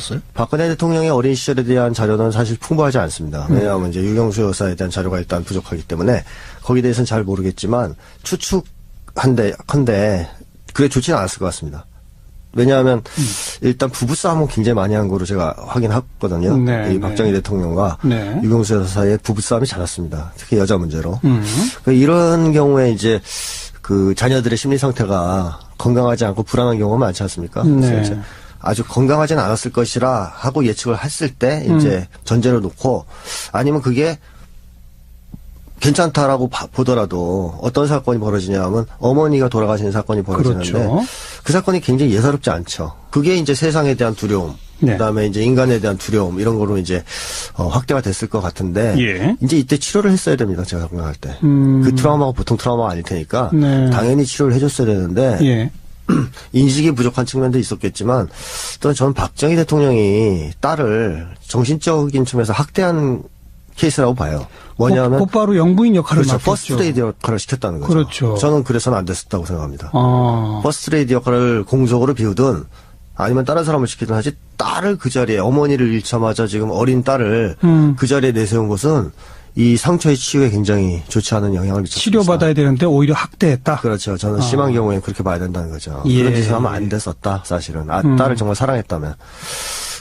있었어요? 박근혜 대통령의 어린 시절에 대한 자료는 사실 풍부하지 않습니다. 왜냐하면 이제 유경수 여사에 대한 자료가 일단 부족하기 때문에 거기에 대해서는 잘 모르겠지만 추측한데 그게 좋지는 않았을 것 같습니다. 왜냐하면 일단 부부싸움은 굉장히 많이 한 거로 제가 확인했거든요. 네, 이 박정희 대통령과 네. 유경수 여사 사이에 부부싸움이 잦았습니다. 특히 여자 문제로. 이런 경우에 이제 그 자녀들의 심리 상태가 건강하지 않고 불안한 경우가 많지 않습니까? 그래서 네. 이제 아주 건강하지는 않았을 것이라 하고 예측을 했을 때 이제 전제를 놓고 아니면 그게 괜찮다라고 보더라도 어떤 사건이 벌어지냐 하면 어머니가 돌아가시는 사건이 벌어지는데 그렇죠. 그 사건이 굉장히 예사롭지 않죠. 그게 이제 세상에 대한 두려움, 네. 그다음에 이제 인간에 대한 두려움 이런 거로 이제 확대가 됐을 것 같은데 예. 이제 이때 치료를 했어야 됩니다. 제가 생각할 때. 그 트라우마가 보통 트라우마가 아닐 테니까 네. 당연히 치료를 해줬어야 되는데 예. 인식이 부족한 측면도 있었겠지만 또 저는 박정희 대통령이 딸을 정신적인 측면에서 학대한 케이스라고 봐요. 뭐냐면 곧바로 영부인 역할을 그렇죠. 맡았죠. 퍼스트 레이디 역할을 시켰다는 거죠. 그렇죠. 저는 그래서는 안 됐었다고 생각합니다. 아. 퍼스트 레이디 역할을 공적으로 비우든 아니면 다른 사람을 시키든 하지 딸을 그 자리에 어머니를 잃자마자 지금 어린 딸을 그 자리에 내세운 것은 이 상처의 치유에 굉장히 좋지 않은 영향을 미쳤습니다. 치료받아야 되는데 오히려 학대했다. 그렇죠. 저는 심한 경우에는 그렇게 봐야 된다는 거죠. 예. 그런 짓을 하면 안 됐었다, 사실은. 딸을 정말 사랑했다면.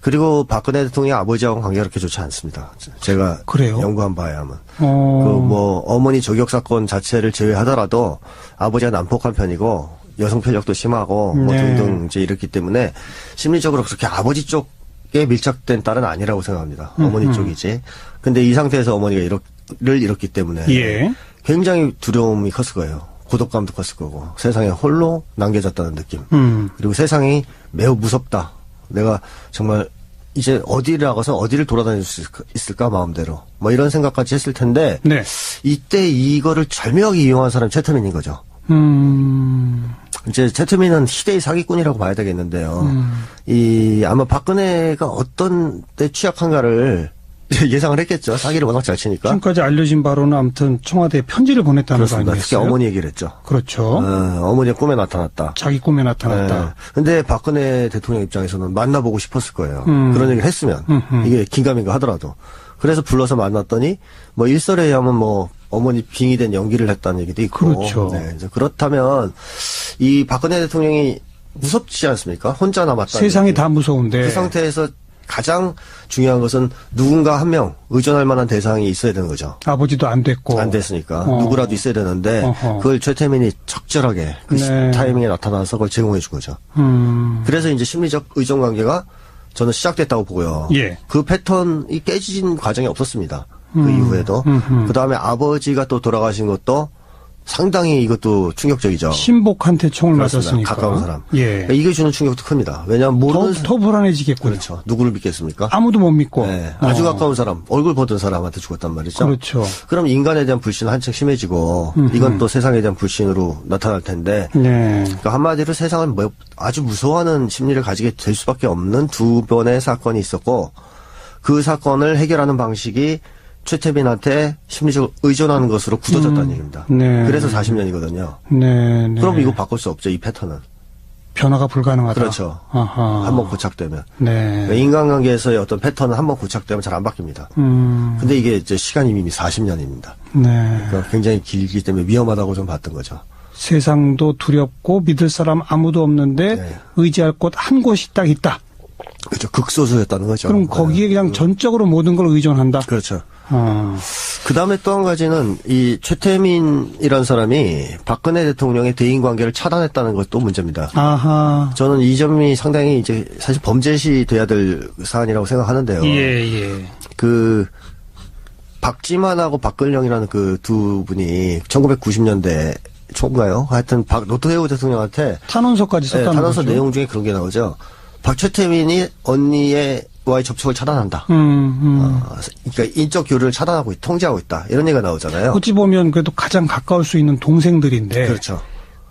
그리고 박근혜 대통령의 아버지하고는 관계가 그렇게 좋지 않습니다. 제가 그래요? 연구한 바에 하면. 어머니 저격 사건 자체를 제외하더라도 아버지가 난폭한 편이고 여성 편력도 심하고 뭐 네. 등등 이제 이렇기 때문에 심리적으로 그렇게 아버지 쪽에 밀착된 딸은 아니라고 생각합니다. 어머니 쪽이지. 근데 이 상태에서 어머니가 를 잃었기 때문에 예. 굉장히 두려움이 컸을 거예요. 고독감도 컸을 거고 세상에 홀로 남겨졌다는 느낌. 그리고 세상이 매우 무섭다. 내가 정말 이제 어디를 나가서 어디를 돌아다닐 수 있을까 마음대로 뭐 이런 생각까지 했을 텐데 네. 이때 이거를 절묘하게 이용한 사람이 최태민인 거죠. 이제 최태민은 희대의 사기꾼이라고 봐야 되겠는데요. 아마 박근혜가 어떤 때 취약한가를 예상을 했겠죠. 사기를 워낙 잘 치니까. 지금까지 알려진 바로는 아무튼 청와대에 편지를 보냈다는 그렇습니다. 거 아니겠어요? 특히 어머니 얘기를 했죠. 그렇죠. 어머니의 꿈에 나타났다. 자기 꿈에 나타났다. 근데 박근혜 대통령 입장에서는 만나보고 싶었을 거예요. 그런 얘기를 했으면. 이게 긴가민가 하더라도. 그래서 불러서 만났더니 뭐 일설에 의하면 뭐 어머니 빙의된 연기를 했다는 얘기도 있고. 그렇죠. 네, 이제 그렇다면 이 박근혜 대통령이 무섭지 않습니까? 혼자 남았다. 세상이 다 무서운데. 그 상태에서 가장 중요한 것은 누군가 한 명 의존할 만한 대상이 있어야 되는 거죠. 아버지도 안 됐고. 안 됐으니까. 누구라도 있어야 되는데 그걸 최태민이 적절하게 그 네. 타이밍에 나타나서 그걸 제공해 준 거죠. 그래서 이제 심리적 의존 관계가 저는 시작됐다고 보고요. 예. 그 패턴이 깨진 과정이 없었습니다. 그 이후에도. 그 다음에 아버지가 또 돌아가신 것도 상당히 이것도 충격적이죠. 신복한테 총을 그렇습니다. 맞았으니까. 가까운 사람. 예. 그러니까 이게 주는 충격도 큽니다. 왜냐하면 모르는 더 불안해지겠군요. 그렇죠. 누구를 믿겠습니까? 아무도 못 믿고. 네, 아주 가까운 사람, 얼굴 보던 사람한테 죽었단 말이죠. 그렇죠. 그럼 인간에 대한 불신은 한층 심해지고 이건 또 세상에 대한 불신으로 나타날 텐데 네. 그러니까 한마디로 세상을 아주 무서워하는 심리를 가지게 될 수밖에 없는 두 번의 사건이 있었고 그 사건을 해결하는 방식이 최태민한테 심리적으로 의존하는 것으로 굳어졌다는 얘기입니다. 네. 그래서 40년이거든요. 네. 네. 그럼 이거 바꿀 수 없죠. 이 패턴은. 변화가 불가능하다. 그렇죠. 아하. 한번 고착되면. 네. 인간관계에서의 어떤 패턴은 한번 고착되면 잘 안 바뀝니다. 근데 이게 이제 시간이 이미 40년입니다. 네. 그러니까 굉장히 길기 때문에 위험하다고 좀 봤던 거죠. 세상도 두렵고 믿을 사람 아무도 없는데 네. 의지할 곳 한 곳이 딱 있다. 그렇죠. 극소수였다는 거죠. 그럼 거기에 그냥 전적으로 모든 걸 의존한다. 그렇죠. 아. 그 다음에 또 한 가지는 이 최태민이라는 사람이 박근혜 대통령의 대인 관계를 차단했다는 것도 문제입니다. 아하. 저는 이 점이 상당히 이제 사실 범죄시 돼야 될 사안이라고 생각하는데요. 예. 그 박지만하고 박근령이라는 그 두 분이 1990년대 초인가요? 하여튼 노태우 대통령한테 탄원서까지 썼다는 탄원서 거죠. 내용 중에 그런 게 나오죠. 최태민이 언니와의 접촉을 차단한다. 그러니까 인적 교류를 통제하고 있다. 이런 얘기가 나오잖아요. 어찌 보면 그래도 가장 가까울 수 있는 동생들인데. 그렇죠.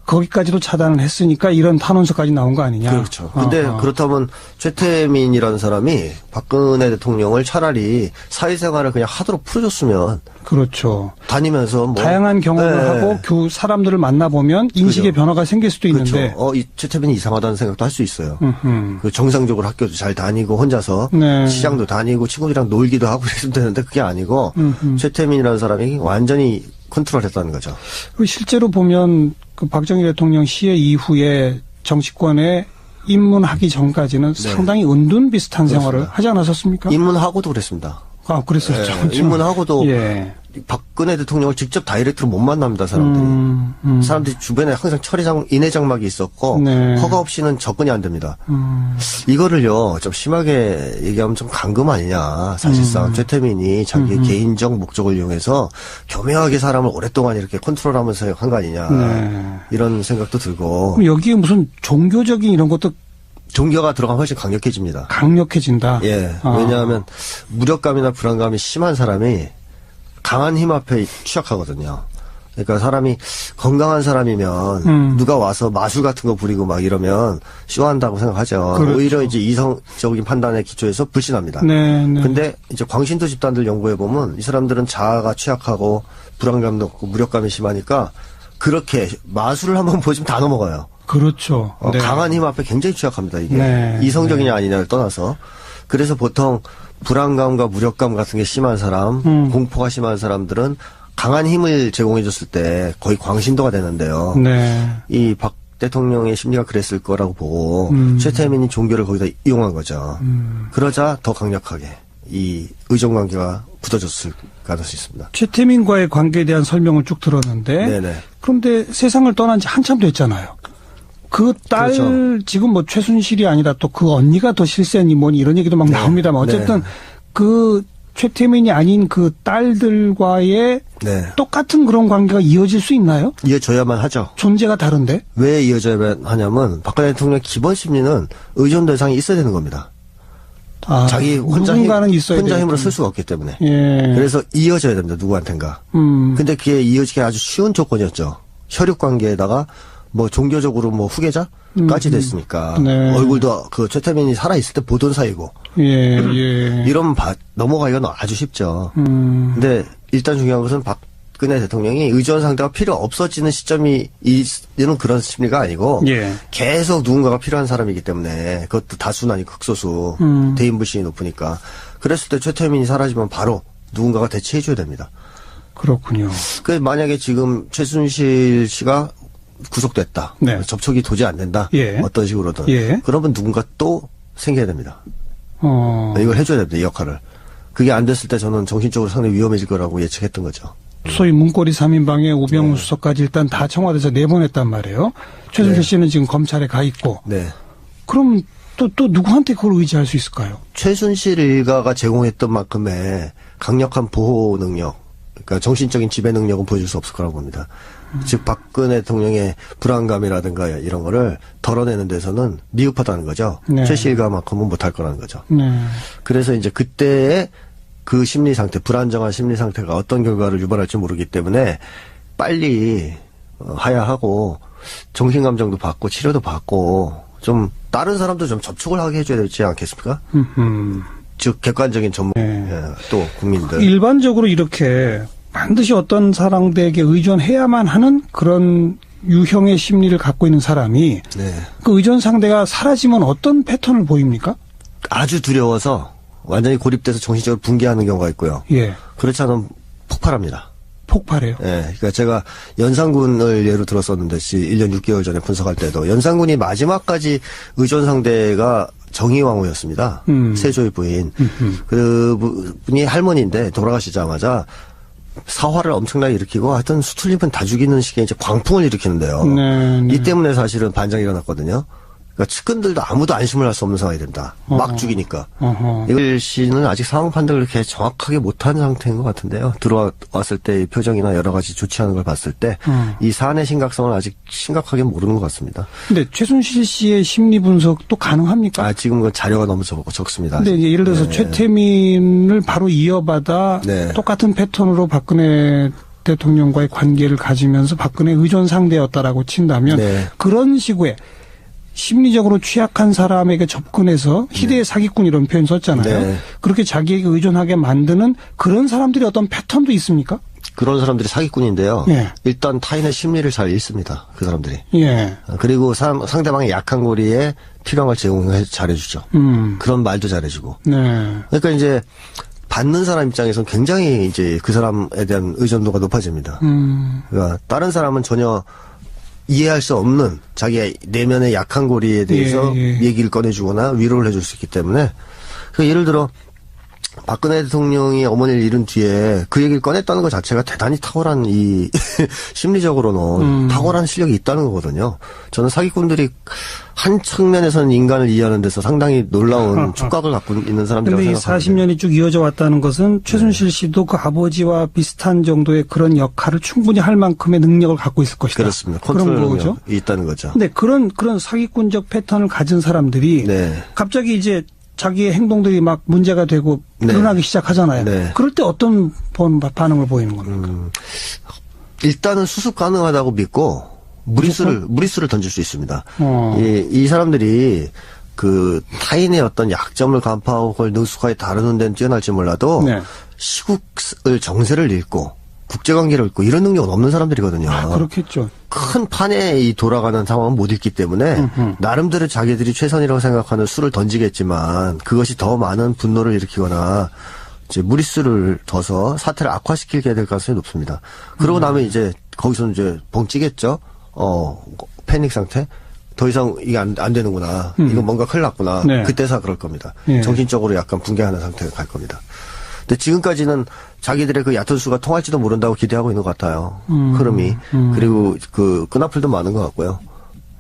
거기까지도 차단을 했으니까 이런 탄원서까지 나온 거 아니냐. 그렇죠. 근데 그렇다면 최태민이라는 사람이 박근혜 대통령을 차라리 사회생활을 그냥 하도록 풀어줬으면. 그렇죠. 다니면서 뭐. 다양한 경험을 네. 하고 사람들을 만나보면 인식의 그죠. 변화가 생길 수도 있는데. 그렇죠. 이 최태민이 이상하다는 생각도 할 수 있어요. 음흠. 그 정상적으로 학교도 잘 다니고 혼자서 네. 시장도 다니고 친구들이랑 놀기도 하고 그랬으면 되는데 그게 아니고 최태민이라는 사람이 완전히 컨트롤했다는 거죠. 실제로 보면 그 박정희 대통령 시해 이후에 정치권에 입문하기 전까지는 네. 상당히 은둔 비슷한 그렇습니다. 생활을 하지 않았었습니까? 입문하고도 그랬습니다. 아, 그랬었죠. 예, 입문하고도 예. 박근혜 대통령을 직접 다이렉트로 못 만납니다, 사람들이. 사람들이 주변에 항상 인해장막이 있었고, 네. 허가 없이는 접근이 안 됩니다. 이거를요, 좀 심하게 얘기하면 좀 감금 아니냐. 사실상 최태민이 자기의 개인적 목적을 이용해서 교묘하게 사람을 오랫동안 이렇게 컨트롤하면서 한 거 아니냐. 네. 이런 생각도 들고. 그럼 여기에 무슨 종교적인 이런 것도 종교가 들어가면 훨씬 강력해집니다. 강력해진다. 예. 아. 왜냐하면 무력감이나 불안감이 심한 사람이 강한 힘 앞에 취약하거든요. 그러니까 사람이 건강한 사람이면 누가 와서 마술 같은 거 부리고 막 이러면 쇼한다고 생각하죠. 그렇죠. 오히려 이제 이성적인 판단에 기초해서 불신합니다. 네, 네. 근데 이제 광신도 집단들 연구해 보면 이 사람들은 자아가 취약하고 불안감도 없고 무력감이 심하니까 그렇게 마술을 한번 보시면 다 넘어가요. 그렇죠. 네. 강한 힘 앞에 굉장히 취약합니다. 이게 네. 이성적이냐 아니냐를 떠나서 그래서 보통 불안감과 무력감 같은 게 심한 사람, 공포가 심한 사람들은 강한 힘을 제공해줬을 때 거의 광신도가 되는데요. 네. 이 박 대통령의 심리가 그랬을 거라고 보고 최태민이 종교를 거기다 이용한 거죠. 그러자 더 강력하게 이 의존관계가 굳어졌을 가능성이 있습니다. 최태민과의 관계에 대한 설명을 쭉 들었는데 네네. 그런데 세상을 떠난 지 한참 됐잖아요. 그 딸 그렇죠. 지금 뭐 최순실이 아니라 또 그 언니가 더 실세니 뭐니 이런 얘기도 막 나옵니다만 어쨌든 네. 그 최태민이 아닌 그 딸들과의 네. 똑같은 그런 관계가 이어질 수 있나요? 이어져야만 하죠. 존재가 다른데? 왜 이어져야만 하냐면 박근혜 대통령의 기본 심리는 의존 대상이 있어야 되는 겁니다. 아, 자기 혼자 누군가는 있어야 힘으로 되겠군요. 쓸 수가 없기 때문에. 예. 그래서 이어져야 됩니다. 누구한텐가. 근데 그게 이어지기 아주 쉬운 조건이었죠. 혈육 관계에다가 뭐 종교적으로 뭐 후계자까지 됐으니까 네. 얼굴도 그 최태민이 살아 있을 때 보던 사이고 예, 예. 이러면 넘어가기가 아주 쉽죠. 근데 일단 중요한 것은 박근혜 대통령이 의존 상태가 필요 없어지는 시점이 이는 그런 심리가 아니고 예. 계속 누군가가 필요한 사람이기 때문에 그것도 다수는 아니고 극소수 대인 불신이 높으니까 그랬을 때 최태민이 사라지면 바로 누군가가 대체해줘야 됩니다. 그렇군요. 그 만약에 지금 최순실 씨가 구속됐다. 네. 접촉이 도저히 안 된다. 예. 어떤 식으로든. 예. 그러면 누군가 또 생겨야 됩니다. 어. 이걸 해줘야 됩니다. 이 역할을. 그게 안 됐을 때 저는 정신적으로 상당히 위험해질 거라고 예측했던 거죠. 소위 문고리 3인방에 우병우 네. 수석까지 일단 다 청와대에서 내보냈단 말이에요. 최순실 네. 씨는 지금 검찰에 가 있고. 네. 그럼 또 누구한테 그걸 의지할 수 있을까요? 최순실 일가가 제공했던 만큼의 강력한 보호 능력, 그러니까 정신적인 지배 능력은 보여줄 수 없을 거라고 봅니다. 즉 박근혜 대통령의 불안감이라든가 이런 거를 덜어내는 데서는 미흡하다는 거죠. 네. 최 씨 일가만큼은 못할 거라는 거죠. 네. 그래서 이제 그때의 그 심리 상태, 불안정한 심리 상태가 어떤 결과를 유발할지 모르기 때문에 빨리 하야하고 정신감정도 받고 치료도 받고 좀 다른 사람도 좀 접촉을 하게 해줘야 되지 않겠습니까? 즉 객관적인 전문 네. 또 국민들. 일반적으로 이렇게 반드시 어떤 사람들에게 의존해야만 하는 그런 유형의 심리를 갖고 있는 사람이 네. 그 의존 상대가 사라지면 어떤 패턴을 보입니까? 아주 두려워서 완전히 고립돼서 정신적으로 붕괴하는 경우가 있고요. 예. 그렇지 않으면 폭발합니다. 폭발해요. 예, 그러니까 제가 연산군을 예로 들었었는데 1년 6개월 전에 분석할 때도 연산군이 마지막까지 의존 상대가 정의왕후였습니다. 세조의 부인. 그분이 할머니인데 돌아가시자마자 사화를 엄청나게 일으키고 하여튼 수틀림은 다 죽이는 식의 이제 광풍을 일으키는데요. 네, 네. 이 때문에 사실은 반장이 일어났거든요. 그러니까 측근들도 아무도 안심을 할 수 없는 상황이 됩니다. 막 죽이니까. 이걸 씨는 아직 상황 판단을 그렇게 정확하게 못한 상태인 것 같은데요. 들어왔을 때 표정이나 여러 가지 좋지 않은 걸 봤을 때 이 사안의 심각성을 아직 심각하게 모르는 것 같습니다. 근데 최순실 씨의 심리 분석도 가능합니까? 지금 그 자료가 너무 적습니다. 근데 이제 예를 들어서 네. 최태민을 바로 이어받아 네. 똑같은 패턴으로 박근혜 대통령과의 관계를 가지면서 박근혜 의존 상대였다라고 친다면 네. 그런 시구에 심리적으로 취약한 사람에게 접근해서 희대의 사기꾼 이런 표현 썼잖아요. 네. 그렇게 자기에게 의존하게 만드는 그런 사람들이 어떤 패턴도 있습니까? 그런 사람들이 사기꾼인데요. 예. 일단 타인의 심리를 잘 읽습니다. 그 사람들이. 예. 그리고 상대방의 약한 고리에 필요한 걸 제공해 잘해주죠. 그런 말도 잘해주고. 네. 그러니까 이제 받는 사람 입장에서는 굉장히 이제 그 사람에 대한 의존도가 높아집니다. 그러니까 다른 사람은 전혀 이해할 수 없는 자기의 내면의 약한 고리에 대해서 얘기를 꺼내주거나 위로를 해줄 수 있기 때문에 그러니까 예를 들어 박근혜 대통령이 어머니를 잃은 뒤에 그 얘기를 꺼냈다는 것 자체가 대단히 탁월한 이 심리적으로는 탁월한 실력이 있다는 거거든요. 저는 사기꾼들이 한 측면에서는 인간을 이해하는 데서 상당히 놀라운 촉각을 갖고 있는 사람들이라고 그런데 이 생각합니다. 40년이 쭉 이어져 왔다는 것은 최순실 씨도 그 아버지와 비슷한 정도의 그런 역할을 충분히 할 만큼의 능력을 갖고 있을 것이다. 그렇습니다. 그런 컨트롤 거죠. 능력이 있다는 거죠. 근데 그런 사기꾼적 패턴을 가진 사람들이 네. 갑자기 이제 자기의 행동들이 막 문제가 되고 네. 드러나기 시작하잖아요. 네. 그럴 때 어떤 반응을 보이는 겁니까? 일단은 수습 가능하다고 믿고 무리수를 던질 수 있습니다. 이 사람들이 그 타인의 어떤 약점을 간파하고 그걸 능숙하게 다루는 데는 뛰어날지 몰라도 네. 시국을 정세를 읽고 국제관계를 읽고 이런 능력은 없는 사람들이거든요. 그렇겠죠. 큰 판에 이 돌아가는 상황은 못 읽기 때문에 나름대로 자기들이 최선이라고 생각하는 수를 던지겠지만 그것이 더 많은 분노를 일으키거나 이제 무리수를 둬서 사태를 악화시키게 될 가능성이 높습니다. 그러고 나면 이제 거기서는 이제 벙찌겠죠. 패닉 상태. 더 이상 이게 안 되는구나. 이거 뭔가 큰일 났구나. 네. 그때서 그럴 겁니다. 예. 정신적으로 약간 붕괴하는 상태가 갈 겁니다. 근데 지금까지는 자기들의 그 얕은 수가 통할지도 모른다고 기대하고 있는 것 같아요. 흐름이. 그리고 그 끈앞을도 많은 것 같고요.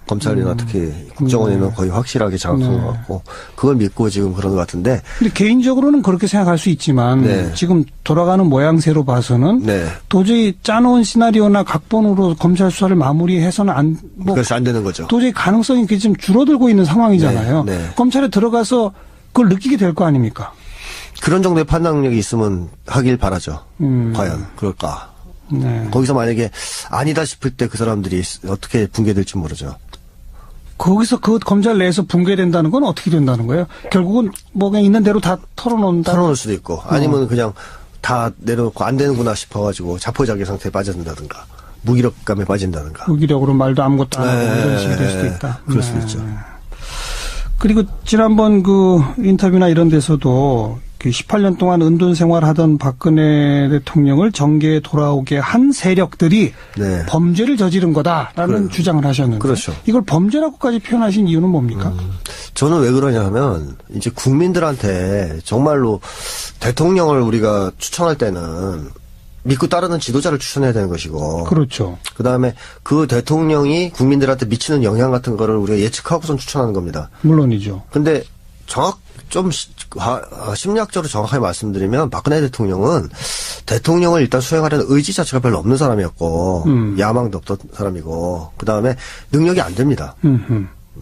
검찰이나 특히 국정원에는 거의 확실하게 장악한 것 같고 그걸 믿고 지금 그런 것 같은데. 근데 개인적으로는 그렇게 생각할 수 있지만 네. 지금 돌아가는 모양새로 봐서는 네. 도저히 짜놓은 시나리오나 각본으로 검찰 수사를 마무리해서는 그래서 안 되는 거죠. 도저히 가능성이 지금 줄어들고 있는 상황이잖아요. 네. 네. 검찰에 들어가서 그걸 느끼게 될 거 아닙니까? 그런 정도의 판단력이 있으면 하길 바라죠. 과연 그럴까. 네. 거기서 만약에 아니다 싶을 때 그 사람들이 어떻게 붕괴될지 모르죠. 거기서 그 검찰 내에서 붕괴된다는 건 어떻게 된다는 거예요? 결국은 뭐 그냥 있는 대로 다 털어놓는다. 털어놓을 수도 있고 아니면 그냥 다 내려놓고 안 되는구나 싶어가지고 자포자기 상태에 빠져든다든가 무기력감에 빠진다든가. 무기력으로 말도 아무것도 안 하고 이런 식이 될 수도 있다. 그럴 수도 있죠. 그리고 지난번 그 인터뷰나 이런 데서도 그 18년 동안 은둔 생활하던 박근혜 대통령을 정계에 돌아오게 한 세력들이 네. 범죄를 저지른 거다라는 주장을 하셨는데 그렇죠. 이걸 범죄라고까지 표현하신 이유는 뭡니까? 저는 왜 그러냐 하면 이제 국민들한테 정말로 대통령을 우리가 추천할 때는 믿고 따르는 지도자를 추천해야 되는 것이고 그렇죠. 그다음에 그 대통령이 국민들한테 미치는 영향 같은 거를 우리가 예측하고선 추천하는 겁니다. 물론이죠. 근데 심리학적으로 정확하게 말씀드리면 박근혜 대통령은 대통령을 일단 수행하려는 의지 자체가 별로 없는 사람이었고 야망도 없던 사람이고 그다음에 능력이 안 됩니다.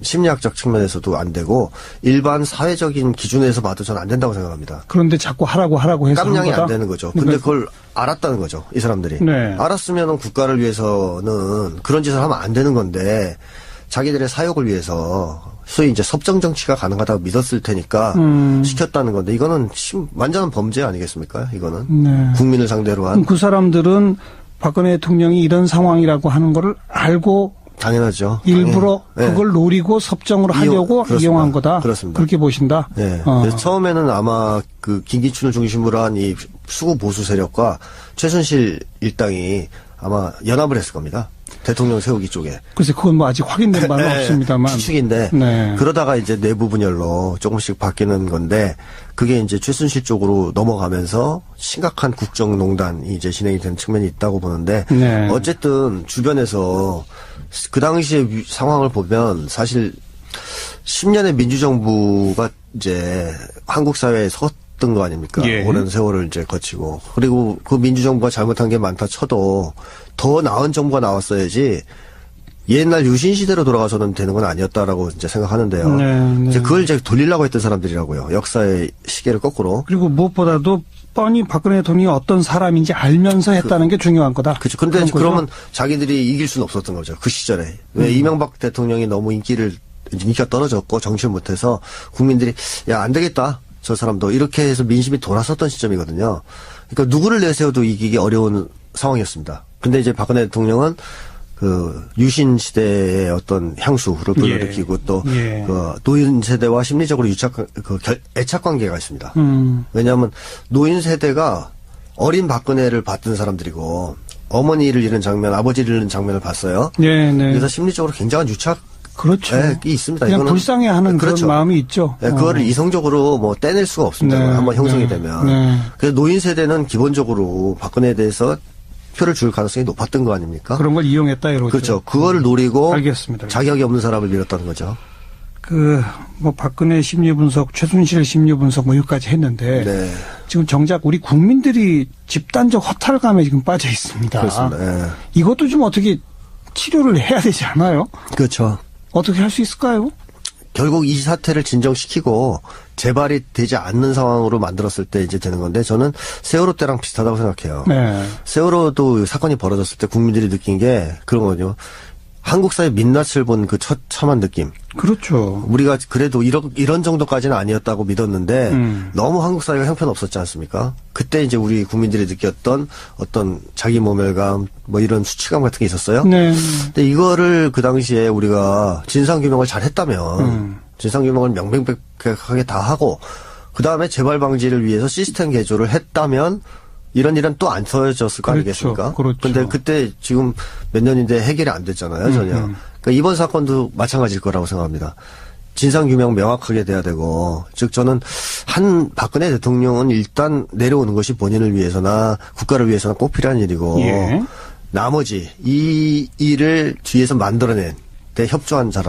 심리학적 측면에서도 안 되고 일반 사회적인 기준에서 봐도 저는 안 된다고 생각합니다. 그런데 자꾸 하라고 해서 깜냥이 한 안 거다? 되는 거죠. 근데 그걸 알았다는 거죠. 이 사람들이. 네. 알았으면 국가를 위해서는 그런 짓을 하면 안 되는 건데 자기들의 사욕을 위해서 소위 이제 섭정 정치가 가능하다고 믿었을 테니까 시켰다는 건데 이거는 완전한 범죄 아니겠습니까? 이거는 네. 국민을 상대로 한. 그 사람들은 박근혜 대통령이 이런 상황이라고 하는 거를 알고 당연하죠. 일부러 네. 그걸 노리고 섭정을 하려고 그렇습니다. 이용한 거다. 그렇습니다. 그렇게 보신다. 네. 그래서 처음에는 아마 그 김기춘을 중심으로 한 이 수구 보수 세력과 최순실 일당이 아마 연합을 했을 겁니다. 대통령 세우기 쪽에. 글쎄 그건 뭐 아직 확인된 바는 네, 없습니다만. 추측인데 네. 그러다가 이제 내부 분열로 조금씩 바뀌는 건데 그게 이제 최순실 쪽으로 넘어가면서 심각한 국정농단이 이제 진행이 된 측면이 있다고 보는데 네. 어쨌든 주변에서 그 당시의 상황을 보면 사실 10년의 민주정부가 이제 한국 사회에 섰던 거 아닙니까? 예. 오랜 세월을 이제 거치고 그리고 그 민주정부가 잘못한 게 많다 쳐도 더 나은 정부가 나왔어야지 옛날 유신 시대로 돌아가서는 되는 건 아니었다라고 이제 생각하는데요. 네. 이제 그걸 이제 돌리려고 했던 사람들이라고요. 역사의 시계를 거꾸로. 그리고 무엇보다도 뻔히 박근혜 대통령이 어떤 사람인지 알면서 했다는 게 중요한 거다. 그렇죠. 근데 그런 거죠? 그러면 자기들이 이길 수는 없었던 거죠. 그 시절에. 왜 이명박 대통령이 너무 인기가 떨어졌고 정치를 못해서 국민들이 야, 안 되겠다. 저 사람도 이렇게 해서 민심이 돌아섰던 시점이거든요. 그러니까 누구를 내세워도 이기기 어려운 상황이었습니다. 근데 이제 박근혜 대통령은 그 유신 시대의 어떤 향수를 불러일으키고 또 그 노인 세대와 심리적으로 애착 관계가 있습니다. 왜냐하면 노인 세대가 어린 박근혜를 봤던 사람들이고 어머니를 잃은 장면, 아버지를 잃은 장면을 봤어요. 네. 그래서 심리적으로 굉장한 유착 그렇죠. 있습니다. 그냥 이거는 불쌍해하는 그렇죠. 그런 마음이 있죠. 그거를 이성적으로 뭐 떼낼 수가 없습니다. 네, 한번 형성이 네, 되면. 네. 그래서 노인 세대는 기본적으로 박근혜에 대해서 표를 줄 가능성이 높았던 거 아닙니까? 그런 걸 이용했다 이러죠. 그렇죠. 그거를 노리고 알겠습니다. 자격이 없는 사람을 밀었다는 거죠. 뭐 박근혜 심리 분석, 최순실 심리 분석 뭐 여기까지 했는데 네. 지금 정작 우리 국민들이 집단적 허탈감에 지금 빠져 있습니다. 그렇습니다. 예. 이것도 좀 어떻게 치료를 해야 되지 않아요? 그렇죠. 어떻게 할 수 있을까요? 결국 이 사태를 진정시키고 재발이 되지 않는 상황으로 만들었을 때 이제 되는 건데 저는 세월호 때랑 비슷하다고 생각해요. 네. 세월호도 사건이 벌어졌을 때 국민들이 느낀 게 그런 거죠. 한국사의 민낯을 본 그 처참한 느낌. 그렇죠. 우리가 그래도 이런 정도까지는 아니었다고 믿었는데 너무 한국 사회가 형편없었지 않습니까? 그때 이제 우리 국민들이 느꼈던 어떤 자기 모멸감 뭐 이런 수치감 같은 게 있었어요. 네. 근데 이거를 그 당시에 우리가 진상규명을 잘 했다면 진상규명을 명백하게 다 하고 그다음에 재발 방지를 위해서 시스템 개조를 했다면 이런 일은 또 안 터졌을 거 아니겠습니까? 그렇죠. 근데 그때 지금 몇 년인데 해결이 안 됐잖아요, 전혀. 그러니까 이번 사건도 마찬가지일 거라고 생각합니다. 진상규명 명확하게 돼야 되고, 즉 저는 박근혜 대통령은 일단 내려오는 것이 본인을 위해서나 국가를 위해서나 꼭 필요한 일이고, 나머지 이 일을 뒤에서 만들어낸 데 협조한 사람